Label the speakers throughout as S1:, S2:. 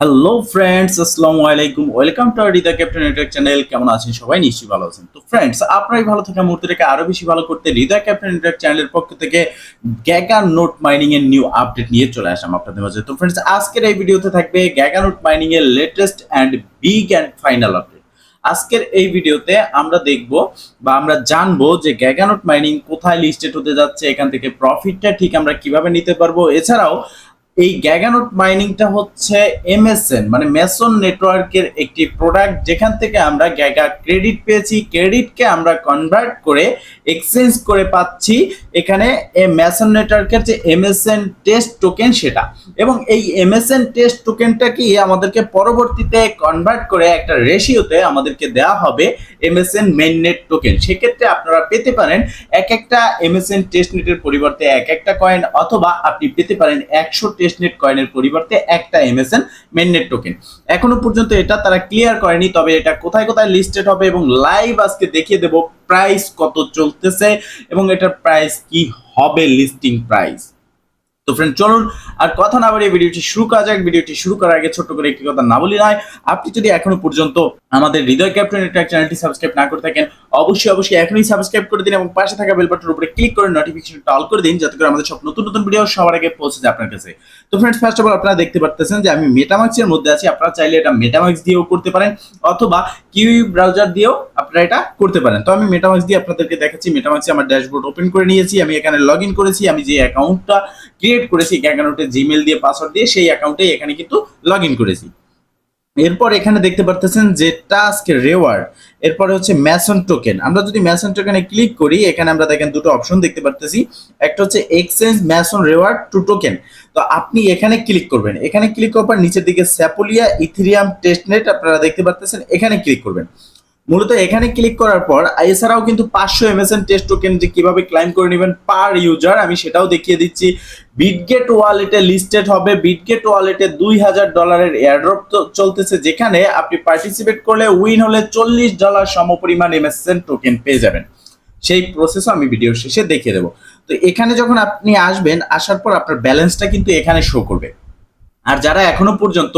S1: Hello friends, আসসালামু আলাইকুম। Welcome to our Hridoy captain network channel. কেমন আছেন সবাই? নিশ্চয়ই ভালো আছেন। তো ফ্রেন্ডস, আপনারাই ভালো থাকা মুহূর্তটাকে আরো বেশি ভালো করতে হৃদয় ক্যাপ্টেন নেটওয়ার্ক চ্যানেলের পক্ষ থেকে গ্যাগা নোট মাইনিং এর নিউ আপডেট নিয়ে চলে আসলাম আপনাদের মাঝে। তো ফ্রেন্ডস, আজকের এই ভিডিওতে থাকবে গ্যাগা নোট মাইনিং এর latest and big and final update. আজকের এই ভিডিওতে আমরা দেখব বা আমরা জানবো যে গ্যাগা নোট মাইনিং কোথায় লিস্টেড হতে যাচ্ছে, এখান থেকে প্রফিটটা ঠিক আমরা কিভাবে নিতে পারবো। এছাড়াও এই গ্যাগানোট মাইনিংটা হচ্ছে এমএসএন মানে মেসন নেটওয়ার্কের একটি প্রোডাক্ট, যেখান থেকে আমরা গ্যাগা ক্রেডিট পেয়েছি। ক্রেডিটকে আমরা কনভার্ট করে এক্সচেঞ্জ করে পাচ্ছি এখানে মেসন নেটওয়ার্কের যে এমএসএন টেস্ট টোকেন সেটা, এবং এই এমএসএন টেস্ট টোকেনটা কি আমাদেরকে পরবর্তীতে কনভার্ট করে একটা রেশিওতে আমাদেরকে দেওয়া হবে এমএসএন মেইন নেট টোকেন। সেক্ষেত্রে আপনারা পেতে পারেন এক একটা এমএসএন টেস্ট নেটের পরিবর্তে এক একটা কয়েন, অথবা আপনি পেতে পারেন 100 টেস্টনেট কয়েনের পরিবর্তে একটা এমএসএন মেইননেট টোকেন। এখনো পর্যন্ত এটা তারা ক্লিয়ার করেনি, তবে এটা কোথায় কোথায় লিস্টেড হবে এবং লাইভ আজকে দেখিয়ে দেব প্রাইস কত চলতেছে এবং এটার প্রাইস কি হবে, লিস্টিং প্রাইস। তো ফ্রেন্ড, চলুন আর কথা না বাড়িয়ে ভিডিওটি শুরু করা যাক। ভিডিওটি শুরু করার আগে ছোট্ট করে একটি কথা না বলি নয়, আপনি যদি এখনো পর্যন্ত আমাদের হৃদয় ক্যাপ্টেন নেটওয়ার্ক চ্যানেলটি সাবস্ক্রাইব না করে থাকেন, অবশ্যই এখনই সাবস্ক্রাইব করে দিন এবং পাশে থাকা বেল বাটনের উপরে ক্লিক করে নোটিফিকেশনটা অল করে দিন, যাতে করে আমাদের সব নতুন নতুন ভিডিও সবার আগে পৌঁছে যায় আপনার কাছে। তো ফ্রেন্ডস, ফার্স্ট অফ অল আপনারা দেখতে পাচ্ছেন যে আমি মেটামাক্সের মধ্যে আছি। আপনারা চাইলে এটা মেটামাক্স দিয়েও করতে পারেন, অথবা কিউই ব্রাউজার দিয়েও আপনারা এটা করতে পারেন। তো আমি মেটামাক্স দিয়ে আপনাদেরকে দেখাচ্ছি। মেটামাক্সে আমার ড্যাশবোর্ড ওপেন করে নিয়েছি, আমি এখানে লগ ইন করেছি। আমি যে অ্যাকাউন্টটা ক্রিয়েট করেছি অ্যাকাউন্টে জিমেল দিয়ে পাসওয়ার্ড দিয়ে, সেই অ্যাকাউন্টে এখানে কিন্তু লগ ইন করেছি। এরপর এখানে দেখতে পারতেছেন যে টাস্ক রেওয়ার্ড, এরপরে হচ্ছে ম্যাসন টোকেন। আমরা যদি ম্যাসন টোকেনে ক্লিক করি, এখানে আমরা দেখেন দুটো অপশন দেখতে পারতেছি। একটা হচ্ছে এক্সচেঞ্জ ম্যাসন রেওয়ার্ড টু টোকেন। তো আপনি এখানে ক্লিক করবেন। এখানে ক্লিক করার পর নিচের দিকে স্যাপোলিয়া ইথেরিয়াম টেস্টনেট আপনারা দেখতে পারতেছেন, এখানে ক্লিক করবেন। মূলত এখানে ক্লিক করার পর এছাড়াও কিন্তু 500 এমএসএন টেস্ট টোকেন যে কিভাবে ক্লাইম করে নেবেন পার ইউজার, আমি সেটাও দেখিয়ে দিচ্ছি। বিটগেট ওয়ালেটে লিস্টেড হবে। বিটগেট ওয়ালেটে $2000 এয়ারড্রপ চলতেছে, যেখানে আপনি পার্টিসিপেট করলে উইন হলে $40 সমপরিমাণ এমএসএন টোকেন পেয়ে যাবেন। সেই প্রসেসও আমি ভিডিও শেষে দেখিয়ে দেবো। তো এখানে যখন আপনি আসবেন, আসার পর আপনার ব্যালেন্সটা কিন্তু এখানে শো করবে। আর যারা এখনো পর্যন্ত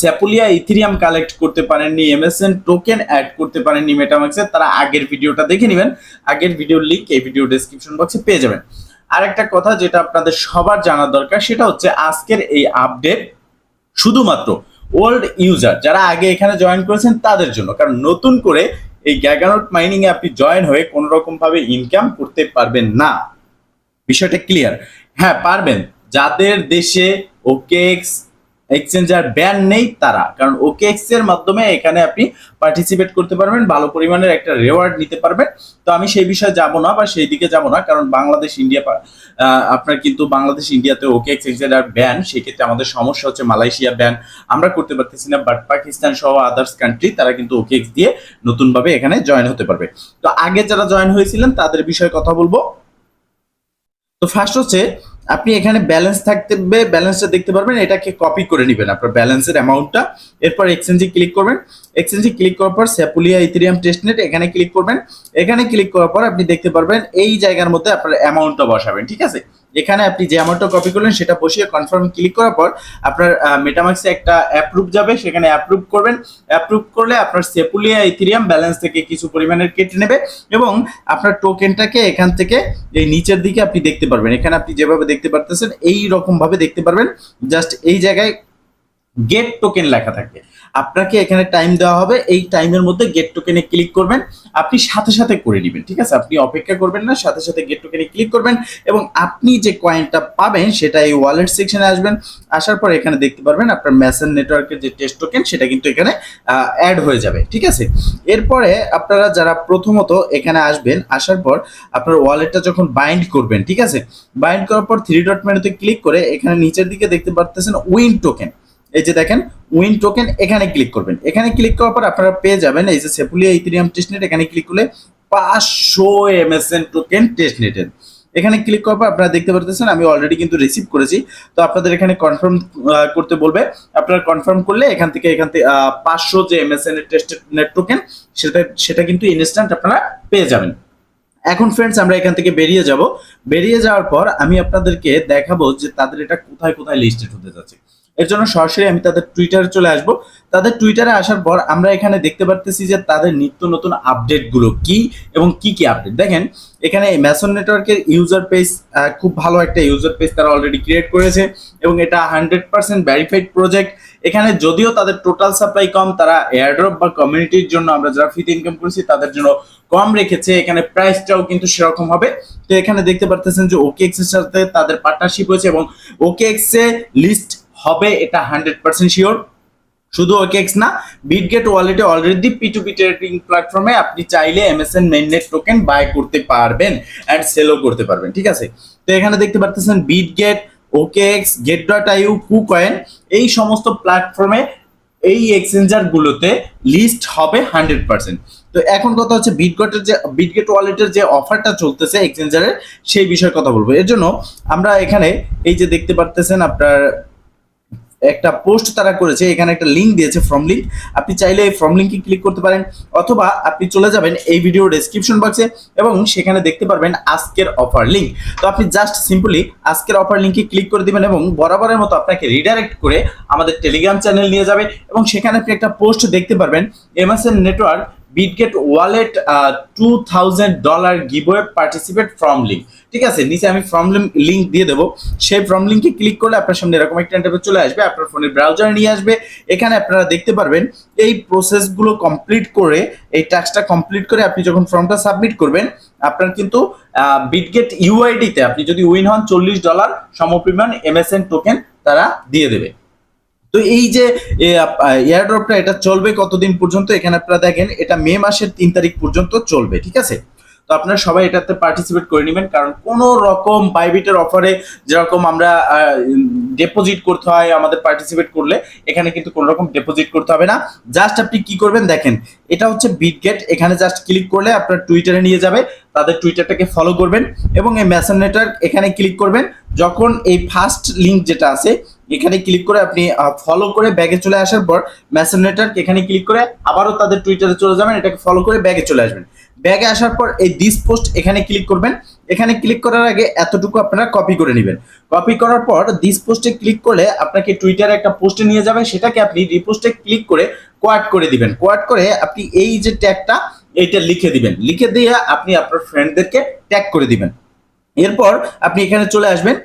S1: স্যাপুলিয়া ইথেরিয়াম কালেক্ট করতে পারেননি, এমএসএন টোকেন অ্যাড করতে পারেননি মেটামাক্সে, তারা আগের ভিডিওটা দেখে নেবেন। আগের ভিডিওর লিংক এই ভিডিও ডেসক্রিপশন বক্সে পেয়ে যাবেন। আর একটা কথা যেটা আপনাদের সবার জানার দরকার, সেটা হচ্ছে আজকের এই আপডেট শুধুমাত্র ওল্ড ইউজার যারা আগে এখানে জয়েন করেছেন তাদের জন্য, কারণ নতুন করে এই গ্যাগানোট মাইনিং এ আপনি জয়েন হয়ে কোনো রকম ভাবে ইনকাম করতে পারবেন না। বিষয়টা ক্লিয়ার? হ্যাঁ পারবেন, যাদের দেশে ওকেএক্স এক্সচেঞ্জার ব্যান নেই তারা, কারণ ওকেএক্স এর মাধ্যমে এখানে আপনি পার্টিসিপেট করতে পারবেন, ভালো পরিমাণের একটা রেওয়ার্ড নিতে পারবেন। তো আমি সেই বিষয়ে যাব না বা সেই দিকে যাব না, কারণ বাংলাদেশ ইন্ডিয়া আপনার কিন্তু বাংলাদেশ ইন্ডিয়াতে ওকেএক্স এক্সচেঞ্জার ব্যান, সেক্ষেত্রে আমাদের সমস্যা হচ্ছে মালয়েশিয়া ব্যান আমরা করতে পারতেছি না, বাট পাকিস্তান সহ আদার্স কান্ট্রি তারা কিন্তু ওকেএক্স দিয়ে নতুনভাবে এখানে জয়েন হতে পারবে। তো আগে যারা জয়েন হয়েছিলেন তাদের বিষয়ে কথা বলবো। তো ফার্স্ট হচ্ছে আপনি এখানে ব্যালেন্স থাকতে ব্যালেন্সটা দেখতে পারবেন, এটাকে কপি করে নেবেন আপনার ব্যালেন্সের অ্যামাউন্টটা। এরপর এক্সচেঞ্জে ক্লিক করবেন। এক্সচেঞ্জে ক্লিক করার পর স্যাপুলিয়া ইথেরিয়াম টেস্টনেট এখানে ক্লিক করবেন। এখানে ক্লিক করার পর আপনি দেখতে পারবেন এই জায়গার মধ্যে আপনার অ্যামাউন্টটা বসাবেন, ঠিক আছে? এখানে আপনি যে অ্যামাউন্টটা কপি করলেন সেটা বসিয়ে কনফার্ম ক্লিক করার পর আপনার মেটামাক্সে একটা অ্যাপ্রুভ যাবে, সেখানে অ্যাপ্রুভ করবেন। অ্যাপ্রুভ করলে আপনার সেপুলিয়া ইথেরিয়াম ব্যালেন্স থেকে কিছু পরিমাণের কেটে নেবে এবং আপনার টোকেনটাকে এখান থেকে এই নিচের দিকে আপনি দেখতে পারবেন। এখানে আপনি যেভাবে দেখতে পারতেছেন এই রকম ভাবে দেখতে পারবেন। জাস্ট এই জায়গায় গেট টোকেন লেখা থাকবে, আপনাকে এখানে টাইম দেওয়া হবে, এই টাইমের মধ্যে গেট টোকেনে ক্লিক করবেন। আপনি সাথে সাথে করে নেবেন, ঠিক আছে? আপনি অপেক্ষা করবেন না, সাথে সাথে গেট টোকেনে ক্লিক করবেন এবং আপনি যে কয়েনটা পাবেন সেটা এই ওয়ালেট সেকশনে আসবেন। আসার পর এখানে দেখতে পারবেন আপনার মেসেন নেটওয়ার্কের যে টেস্ট টোকেন সেটা কিন্তু এখানে অ্যাড হয়ে যাবে, ঠিক আছে? এরপরে আপনারা যারা প্রথমত এখানে আসবেন, আসার পর আপনার ওয়ালেটটা যখন বাইন্ড করবেন, ঠিক আছে? বাইন্ড করার পর 3 ডট মেনুতে ক্লিক করে এখানে নিচের দিকে দেখতে পারতেছেন উইন টোকেন, এই যে দেখেন উইন টোকেন, এখানে ক্লিক করবেন। এখানে ক্লিক করার পর আপনারা পেয়ে যাবেন এই যে সেপুলিয়া ইথেরিয়াম টেস্টনেট, এখানে ক্লিক করলে 500 এমএসএন টোকেন টেস্টনেটের। এখানে ক্লিক করার পর আপনারা দেখতে পারতেছেন আমি অলরেডি কিন্তু রিসিভ করেছি। তো আপনাদের এখানে কনফার্ম করতে বলবে, আপনারা কনফার্ম করলে এখান থেকে 500 যে এমএসএন এর টেস্টনেট টোকেন সেটা কিন্তু ইনস্ট্যান্ট আপনারা পেয়ে যাবেন। এখন ফ্রেন্ডস আমরা এখান থেকে বেরিয়ে যাব। বেরিয়ে যাওয়ার পর আমি আপনাদেরকে দেখাবো যে তাদের এটা কোথায় কোথায় লিস্টেড হতে যাচ্ছে। এর জন্য সরাসরি আমি তাদের টুইটারে চলে আসব। তাদের টুইটারে আসার পর আমরা এখানে দেখতে পারতেছি যে তাদের নিত্য নতুন আপডেটগুলো কি এবং কি কি আপডেট। দেখেন এখানে ম্যাসন নেটওয়ার্কের ইউজার পেজ, খুব ভালো একটা ইউজার পেজ তারা অলরেডি ক্রিয়েট করেছে এবং এটা 100% ভেরিফাইড প্রজেক্ট। এখানে যদিও তাদের টোটাল সাপ্লাই কম, তারা এয়ারড্রপ বা কমিউনিটির জন্য আমরা যারা ফ্রিতে ইনকাম করেছি তাদের জন্য কম রেখেছে, এখানে প্রাইসটাও কিন্তু সেরকম হবে। তো এখানে দেখতে পারতেছেন যে OKX এর সাথে তাদের পার্টনারশিপ হয়েছে এবং OKX এ লিস্ট হবে, এটা 100% শিওর। শুধু OKX না, বিটগেট ওয়ালেটে অলরেডি P2P ট্রেডিং প্ল্যাটফর্মে আপনি চাইলে MSN মেইননেট টোকেন বাই করতে পারবেন এন্ড সেলও করতে পারবেন, ঠিক আছে। তো এখানে দেখতে পারতেছেন বিটগেট, OKX, get.io, KuCoin এই সমস্ত প্ল্যাটফর্মে এই এক্সচেঞ্জার গুলোতে লিস্ট হবে 100%। তো এখন কথা হচ্ছে বিটগেট ওয়ালেটের যে অফারটা চলতেছে এক্সচেঞ্জারের, সেই বিষয়ে কথা বলবো। এর জন্য আমরা এখানে এই যে দেখতে পারতেছেন আপনার একটা পোস্ট তারা করেছে, এখানে একটা লিংক দিয়েছে, ফর্ম লিংক। আপনি চাইলে এই ফর্ম লিংকে ক্লিক করতে পারেন, অথবা আপনি চলে যাবেন এই ভিডিও ডেসক্রিপশন বক্সে এবং সেখানে দেখতে পারবেন আজকের অফার লিংক। তো আপনি জাস্ট সিম্পলি আজকের অফার লিংকে ক্লিক করে দিবেন এবং বরাবরের মতো আপনাকে রিডাইরেক্ট করে আমাদের টেলিগ্রাম চ্যানেল নিয়ে যাবে এবং সেখানে আপনি একটা পোস্ট দেখতে পারবেন, MSN network Bitget wallet $2000 giveaway participate form link, ঠিক আছে। নিচে আমি ফর্ম লিংক দিয়ে দেবো, সেই ফর্ম লিংকে ক্লিক করলে আপনার সামনে এরকম একটা ইন্টারফেস চলে আসবে, আপনার ফোনের ব্রাউজারে নিয়ে আসবে। এখানে আপনারা দেখতে পারবেন এই প্রসেসগুলো কমপ্লিট করে, এই টাস্কটা কমপ্লিট করে আপনি যখন ফর্মটা সাবমিট করবেন, আপনার কিন্তু বিটগেট ইউআইডিতে আপনি যদি উইন হন $40 সমপরিমাণ MSN টোকেন তারা দিয়ে দেবে। তো এই যে এয়ারড্রপটা এটা চলবে কতদিন পর্যন্ত, এখানে আপনারা দেখেন এটা মে মাসের 3 তারিখ পর্যন্ত চলবে, ঠিক আছে। তো আপনারা সবাই এটাতে পার্টিসিপেট করে নেবেন, কারণ কোনো রকম বাইবিটের অফারে যেরকম আমরা ডিপোজিট করতে হয় আমাদের পার্টিসিপেট করলে, এখানে কিন্তু কোনো রকম ডিপোজিট করতে হবে না। জাস্ট আপনি কি করবেন দেখেন, এটা হচ্ছে বিটগেট, এখানে জাস্ট ক্লিক করলে আপনার টুইটারে নিয়ে যাবে, তাদের টুইটারটাকে ফলো করবেন এবং এই ম্যাসন নেটওয়ার্ক এখানে ক্লিক করবেন। যখন এই ফার্স্ট লিংক যেটা আছে এখানে ক্লিক করে আপনি ফলো করে ব্যাগে চলে আসার পর ম্যাসন নেটওয়ার্ক এখানে ক্লিক করে আবারও তাদের টুইটারে চলে যাবেন, এটাকে ফলো করে ব্যাগে চলে আসবেন। ব্যাগে আসার পর এই দিস পোস্ট এখানে ক্লিক করবেন। এখানে ক্লিক করার আগে এতটুকু আপনারা কপি করে নেবেন। কপি করার পর দিস পোস্টে ক্লিক করলে আপনাকে টুইটারে একটা পোস্টে নিয়ে যাবে, সেটাকে আপনি রিপোস্টে ক্লিক করে কোয়াড করে দিবেন। কোয়াড করে আপনি এই যে ট্যাগটা এইটা লিখে দিবেন, লিখে দিয়ে আপনি আপনার ফ্রেন্ডদেরকে ট্যাগ করে দিবেন। এরপর আপনি এখানে চলে আসবেন।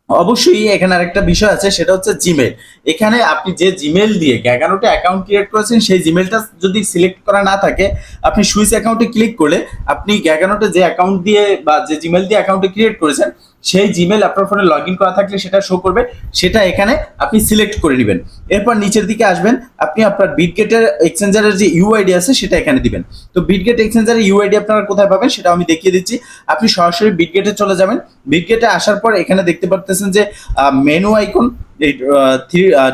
S1: অবশ্যই এখানে আরেকটা বিষয় আছে, সেটা হচ্ছে জিমেল। এখানে আপনি যে জিমেল দিয়ে গ্যাগানোটে অ্যাকাউন্ট ক্রিয়েট করেছেন সেই জিমেলটা যদি সিলেক্ট করা না থাকে, আপনি সুইচ অ্যাকাউন্টে ক্লিক করলে আপনি গ্যাগানোটে যে অ্যাকাউন্ট দিয়ে বা যে জিমেল দিয়ে অ্যাকাউন্টে ক্রিয়েট করেছেন সেই জিমেল আপনার ফোনে লগ ইন করা থাকলে সেটা শো করবে, সেটা এখানে আপনি সিলেক্ট করে নেবেন। এরপর নিচের দিকে আসবেন, আপনি আপনার বিটগেটের এক্সচেঞ্জারের যে ইউআইডি আছে সেটা এখানে দিবেন। তো বিটগেট এক্সচেঞ্জারের ইউআইডি আপনারা কোথায় পাবেন সেটা আমি দেখিয়ে দিচ্ছি। আপনি সরাসরি বিটগেটে চলে যাবেন। বিটগেটে আসার পর এখানে দেখতে পারতেছেন যে মেনু আইকন, এই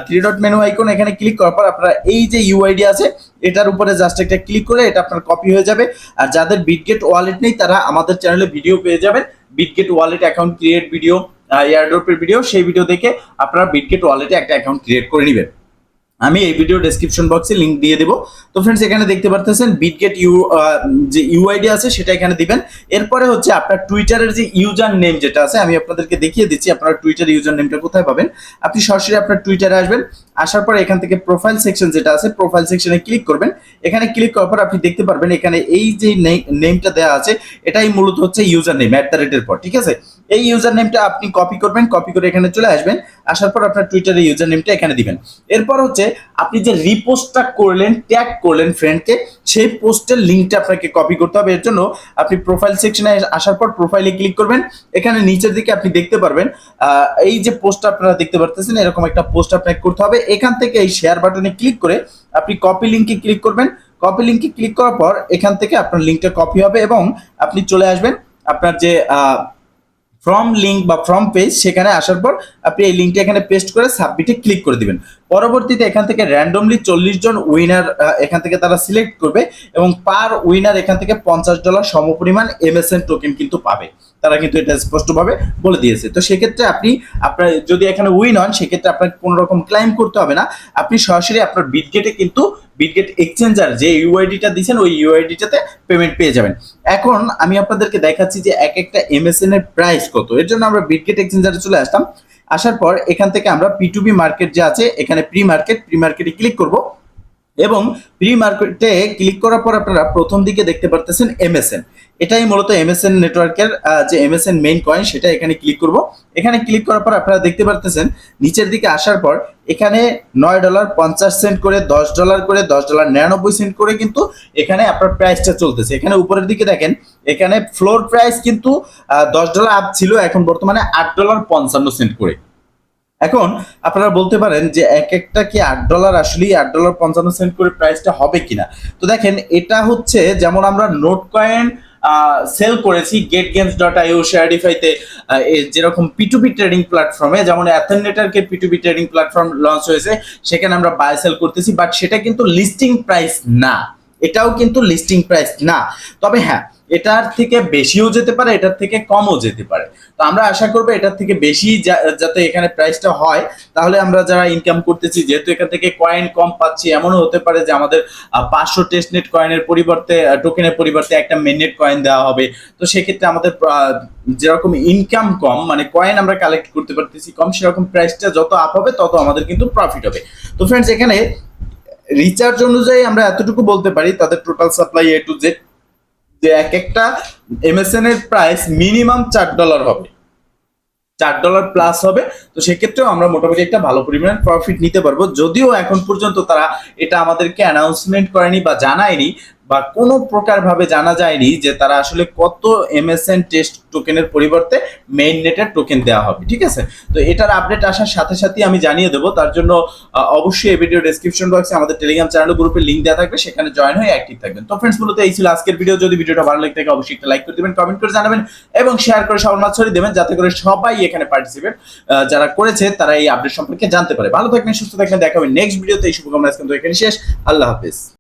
S1: থ্রি ডট মেনু আইকন, এখানে ক্লিক করার পর আপনারা এই যে ইউআইডি আছে এটার উপরে জাস্ট একটা ক্লিক করে এটা আপনার কপি হয়ে যাবে। আর যাদের বিটগেট ওয়ালেট নেই তারা আমাদের চ্যানেলে ভিডিও পেয়ে যাবেন, Bitget wallet account create video, এয়ারড্রপের ভিডিও, সেই ভিডিও দেখে আপনারা বিটগেট ওয়ালেটে একটা অ্যাকাউন্ট ক্রিয়েট করে নেবেন। আমি এই ভিডিও ডেসক্রিপশন বক্সে লিংক দিয়ে দেবো। তো ফ্রেন্ডস এখানে দেখতে পারতেছেন বিটগেট যে ইউআইডি আছে সেটা এখানে দিবেন। এরপরে হচ্ছে আপনার টুইটারের যে ইউজার নেম যেটা আছে আমি আপনাদেরকে দেখিয়ে দিচ্ছি আপনারা টুইটার ইউজার নেমটা কোথায় পাবেন। আপনি সরাসরি আপনার টুইটারে আসবেন, আসার পর এখান থেকে প্রোফাইল সেকশন যেটা আছে প্রোফাইল সেকশনে ক্লিক করবেন। এখানে ক্লিক করার পর আপনি দেখতে পারবেন এখানে এই যে নেমটা দেওয়া আছে এটাই মূলত হচ্ছে ইউজার নেম @ পর, ঠিক আছে। এই ইউজার নেমটা আপনি কপি করবেন, কপি করে এখানে চলে আসবেন, আসার পর আপনার টুইটারের ইউজার নেমটা এখানে দিবেন। এরপর হচ্ছে আপনি যে রিপোস্টটা করলেন, ট্যাগ করলেন ফ্রেন্ডকে, সেই পোস্টের লিংকটা আপনাকে কপি করতে হবে। এর জন্য আপনি প্রোফাইল সেকশনে আসার পর প্রোফাইলে ক্লিক করবেন। এখানে নিচের দিকে আপনি দেখতে পারবেন এই যে পোস্টটা আপনারা দেখতে পারতেছেন এরকম একটা পোস্ট আপনাকে করতে হবে। এখান থেকে এই শেয়ার বাটনে ক্লিক করে আপনি কপি লিংকে ক্লিক করবেন। কপি লিংকে ক্লিক করার পর এখান থেকে আপনার লিংকটা কপি হবে এবং আপনি চলে আসবেন আপনার যে ফ্রম লিঙ্ক বা ফ্রম পেজ, সেখানে আসার পর আপনি এই লিঙ্কটা এখানে পেস্ট করে সাবমিটে ক্লিক করে দিবেন। পরবর্তীতে এখান থেকে র্যান্ডমলি 40 জন উইনার এখান থেকে তারা সিলেক্ট করবে এবং পার উইনার এখান থেকে $50 সমপরিমাণ MSN টোকেন কিন্তু পাবে। তারা কিন্তু এটা স্পষ্টভাবে বলে দিয়েছে। তো সেক্ষেত্রে আপনি আপনার যদি এখানে উইন হন সেক্ষেত্রে আপনাকে কোনো রকম ক্লাইম করতে হবে না, আপনি সরাসরি আপনার বিটগেটে কিন্তু বিটগেট এক্সচেঞ্জার যে ইউআইডিটা দিয়েছেন ওই ইউআইডিটাতে পেমেন্ট পেয়ে যাবেন। এখন আমি আপনাদেরকে দেখাচ্ছি যে এক একটা MSN এর প্রাইস কত। এর জন্য আমরা বিটগেট এক্সচেঞ্জারে চলে আসলাম। আসার পর এখান থেকে আমরা P2B মার্কেট যে আছে এখানে প্রি মার্কেটে ক্লিক করব এবং প্রি মার্কেটে ক্লিক করার পর আপনারা প্রথম দিকে দেখতে পারতেছেন MSN। এটাই মূলত MSN নেটওয়ার্কের যে MSN মেইন কয়েন সেটা এখানে ক্লিক করব। এখানে ক্লিক করার পর আপনারা দেখতে পারতেছেন নিচের দিকে আসার পর এখানে $9.50 করে, $10 করে, $10.99 করে কিন্তু এখানে আপনার প্রাইসটা চলতেছে। এখানে উপরের দিকে দেখেন এখানে ফ্লোর প্রাইস কিন্তু $10 আপ ছিল, এখন বর্তমানে $8.55 করে। এখন আপনারা বলতে পারেন যে এক একটা কি $8 আসলেই $8.55 করে প্রাইসটা হবে কিনা। তো দেখেন এটা হচ্ছে যেমন আমরা নোট কয়েন সেল করেছি getgames.io শেয়ারডিফাইতে, যেরকম P2B ট্রেডিং প্ল্যাটফর্মে, যেমন অ্যাথেনেটারকে P2B ট্রেডিং প্ল্যাটফর্ম লঞ্চ হয়েছে, সেখানে আমরা বাই সেল করতেছি, বাট সেটা কিন্তু লিস্টিং প্রাইস না, এটাও কিন্তু লিস্টিং প্রাইস না। তবে হ্যাঁ, এটার থেকে বেশিও যেতে পারে, এটার থেকে কমও যেতে পারে। তো আমরা আশা করবো এটার থেকে বেশি যাতে এখানে প্রাইসটা হয়, তাহলে আমরা যারা ইনকাম করতেছি, যেহেতু এখান থেকে কয়েন কম পাচ্ছি, এমনও হতে পারে যে আমাদের 500 টেস্টনেট কয়েনের পরিবর্তে, টোকেনের পরিবর্তে একটা মেননেট কয়েন দেওয়া হবে। তো সেক্ষেত্রে আমাদের যেরকম ইনকাম কম, মানে কয়েন আমরা কালেক্ট করতে পারতেছি কম, সেরকম প্রাইসটা যত আপ হবে তত আমাদের কিন্তু প্রফিট হবে। তো ফ্রেন্ডস, এখানে রিচার্জ অনুযায়ী আমরা এতটুকু বলতে পারি তাদের total supply A to Z যে এক একটা MSN এর প্রাইস মিনিমাম $4 হবে, $4 প্লাস হবে। তো সেক্ষেত্রেও আমরা মোটামুটি একটা ভালো পরিমাণ প্রফিট নিতে পারবো, যদিও এখন পর্যন্ত তারা এটা আমাদেরকে অ্যানাউন্সমেন্ট করেনি বা জানায়নি, বা কোনো প্রকার ভাবে জানা যায়নি যে তারা আসলে কত MSN টেস্ট টোকেনের পরিবর্তে মেইন নেটের টোকেন দেওয়া হবে। ঠিক আছে, তো এটার আপডেট আসার সাথে সাথে আমি জানিয়ে দেবো। তার জন্য অবশ্যই এই ভিডিও ডেসক্রিপশন বক্সে আমাদের টেলিগ্রাম চ্যানেল গ্রুপের লিংক দেওয়া থাকবে, সেখানে জয়েন হয়ে অ্যাক্টিভ থাকবেন। তো ফ্রেন্ডস, মূলত এই ছিল আজকের ভিডিও। যদি ভিডিওটা ভালো লাগে থাকে অবশ্যই একটা লাইক করে দিবেন, কমেন্ট করে জানাবেন এবং শেয়ার করে সবার মাঝে ছড়িয়ে দেবেন, যাতে করে সবাই এখানে পার্টিসিপেট যারা করেছে তারা এই আপডেট সম্পর্কে জানতে পারে। ভালো থাকবেন, সুস্থ থাকবেন, দেখা হবে নেক্সট ভিডিওতে। এই শুভকামনা আজকে কিন্তু এখানে শেষ। আল্লাহ হাফেজ।